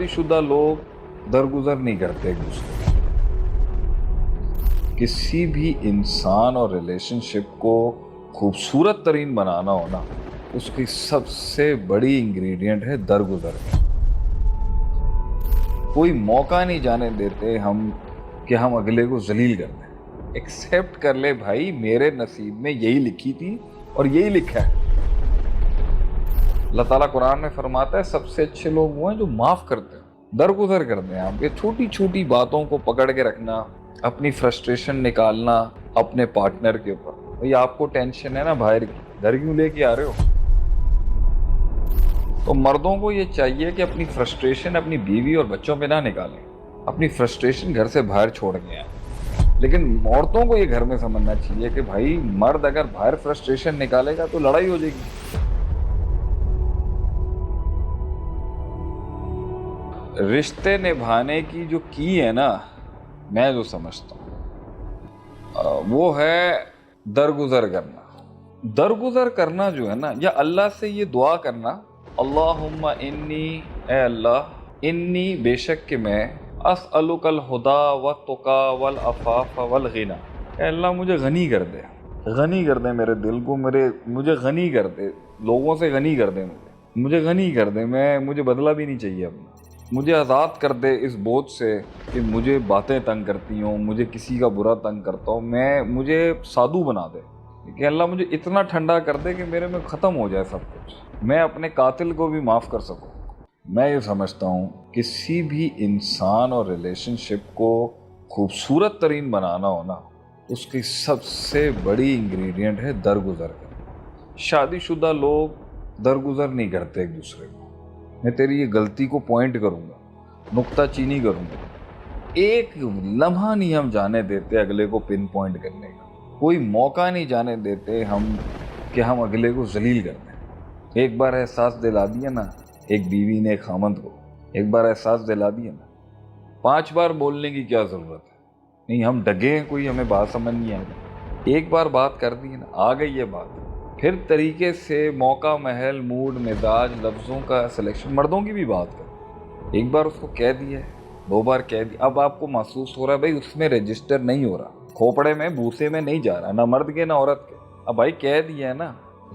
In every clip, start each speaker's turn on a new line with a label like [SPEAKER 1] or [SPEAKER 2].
[SPEAKER 1] شادی شدہ لوگ درگزر نہیں کرتے ایک دوسرے سے۔ کسی بھی انسان اور ریلیشن شپ کو خوبصورت ترین بنانا ہو نا، اس کی سب سے بڑی انگریڈینٹ ہے درگزر۔ کوئی موقع نہیں جانے دیتے ہم کہ ہم اگلے کو ذلیل کر دیں۔ ایکسیپٹ کر لے بھائی، میرے نصیب میں یہی لکھی تھی اور یہی لکھا ہے۔ اللہ تعالیٰ قرآن میں فرماتا ہے سب سے اچھے لوگ وہ ہیں جو معاف کرتے ہیں، درگزر کرتے ہیں۔ آپ یہ چھوٹی چھوٹی باتوں کو پکڑ کے رکھنا، اپنی فرسٹریشن نکالنا اپنے پارٹنر کے اوپر۔ بھائی آپ کو ٹینشن ہے نا باہر کی، گھر کیوں لے کے آ رہے ہو؟ تو مردوں کو یہ چاہیے کہ اپنی فرسٹریشن اپنی بیوی اور بچوں پہ نہ نکالیں، اپنی فرسٹریشن گھر سے باہر چھوڑ کے آئیں۔ لیکن عورتوں کو یہ گھر میں سمجھنا چاہیے کہ بھائی مرد اگر باہر فرسٹریشن نکالے گا تو لڑائی ہو جائے گی۔ رشتے نبھانے کی جو کی ہے نا، میں جو سمجھتا ہوں وہ ہے درگزر کرنا۔ درگزر کرنا جو ہے نا، یا اللہ سے یہ دعا کرنا، اللہم انی، اے اللہ، انی بے شک کہ میں، اسألک الہدی والتقی والعفاف والغنی، اے اللہ مجھے غنی کر دے، غنی کر دے میرے دل کو، مجھے غنی کر دے، لوگوں سے غنی کر دے، مجھے غنی کر دے، مجھے بدلہ بھی نہیں چاہیے اپنا، مجھے آزاد کر دے اس بوجھ سے کہ مجھے باتیں تنگ کرتی ہوں، مجھے کسی کا برا تنگ کرتا ہوں، مجھے سادھو بنا دے کہ اللہ مجھے اتنا ٹھنڈا کر دے کہ میرے میں ختم ہو جائے سب کچھ، میں اپنے قاتل کو بھی معاف کر سکوں۔ میں یہ سمجھتا ہوں کسی بھی انسان اور ریلیشن شپ کو خوبصورت ترین بنانا ہو نا، اس کی سب سے بڑی انگریڈینٹ ہے درگزر کرنا۔ شادی شدہ لوگ درگزر نہیں کرتے ایک دوسرے کو۔ میں تیری یہ غلطی کو پوائنٹ کروں گا، نکتہ چینی کروں گا، ایک لمحہ نہیں ہم جانے دیتے اگلے کو پن پوائنٹ کرنے کا، کوئی موقع نہیں جانے دیتے ہم کہ ہم اگلے کو ذلیل کر دیں۔ ایک بار احساس دلا دیا نا ایک بیوی نے ایک خامند کو، ایک بار احساس دلا دیا نا، 5 بار بولنے کی کیا ضرورت ہے؟ نہیں ہم ڈگے ہیں، کوئی ہمیں بات سمجھ نہیں آئی، ایک بار بات کر دی نا، آ گئی یہ بات، پھر طریقے سے موقع، محل، موڈ، مزاج، لفظوں کا سلیکشن، مردوں کی بھی بات کر، ایک بار اس کو کہہ دیا ہے، 2 بار کہہ دیا، اب آپ کو محسوس ہو رہا ہے بھائی اس میں رجسٹر نہیں ہو رہا، کھوپڑے میں بھوسے میں نہیں جا رہا، نہ مرد کے نہ عورت کے، اب بھائی کہہ دیا ہے نا،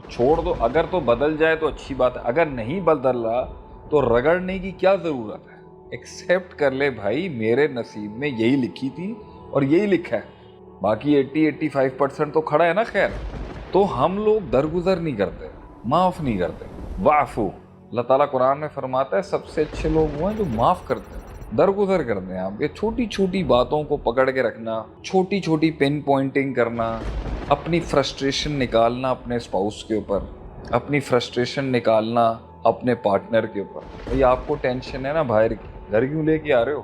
[SPEAKER 1] چھوڑ دو، اگر تو بدل جائے تو اچھی بات ہے، اگر نہیں بدل رہا تو رگڑنے کی کیا ضرورت ہے؟ ایکسیپٹ کر لے بھائی، میرے نصیب میں یہی لکھی تھی اور یہی لکھا ہے، باقی 80-85% تو کھڑا ہے نا۔ خیر، تو ہم لوگ درگزر نہیں کرتے، معاف نہیں کرتے۔ واعفو، اللہ تعالیٰ قرآن میں فرماتا ہے سب سے اچھے لوگ وہ ہیں جو معاف کرتے ہیں، درگزر کرتے ہیں۔ آپ یہ چھوٹی چھوٹی باتوں کو پکڑ کے رکھنا، چھوٹی چھوٹی پن پوائنٹنگ کرنا، اپنی فرسٹریشن نکالنا اپنے اسپاؤس کے اوپر، اپنی فرسٹریشن نکالنا اپنے پارٹنر کے اوپر۔ بھئی آپ کو ٹینشن ہے نا باہر کی، گھر کیوں لے کے آ رہے ہو؟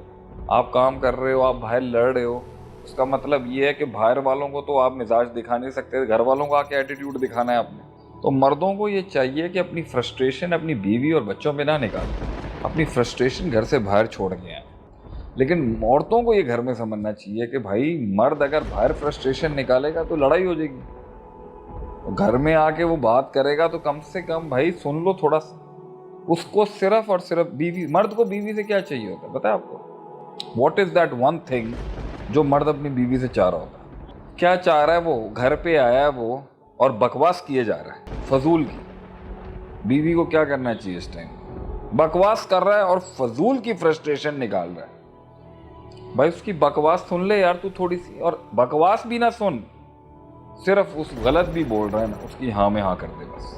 [SPEAKER 1] آپ کام کر رہے ہو، آپ باہر لڑ رہے ہو، اس کا مطلب یہ ہے کہ باہر والوں کو تو آپ مزاج دکھا نہیں سکتے، گھر والوں کو آ کے ایٹیٹیوڈ دکھانا ہے آپ نے۔ تو مردوں کو یہ چاہیے کہ اپنی فرسٹریشن اپنی بیوی اور بچوں پہ نہ نکالیں، اپنی فرسٹریشن گھر سے باہر چھوڑ کے آئیں۔ لیکن عورتوں کو یہ گھر میں سمجھنا چاہیے کہ بھائی مرد اگر باہر فرسٹریشن نکالے گا تو لڑائی ہو جائے گی، گھر میں آ کے وہ بات کرے گا تو کم سے کم بھائی سن لو تھوڑا سا، اس کو صرف اور صرف بیوی، مرد کو بیوی سے کیا چاہیے ہوتا ہے پتہ ہے آپ کو؟ What is that one thing جو مرد اپنی بیوی سے چاہ رہا ہوتا ہے؟ کیا چاہ رہا ہے وہ؟ گھر پہ آیا ہے وہ اور بکواس کیے جا رہا ہے فضول کی، بیوی کو کیا کرنا چاہیے اس ٹائم؟ بکواس کر رہا ہے اور فضول کی فرسٹریشن نکال رہا ہے۔ بھائی اس کی بکواس سن لے یار تو تھوڑی سی، اور بکواس بھی نہ سن، صرف اس غلط بھی بول رہا ہے نا، اس کی ہاں میں ہاں کر دے بس۔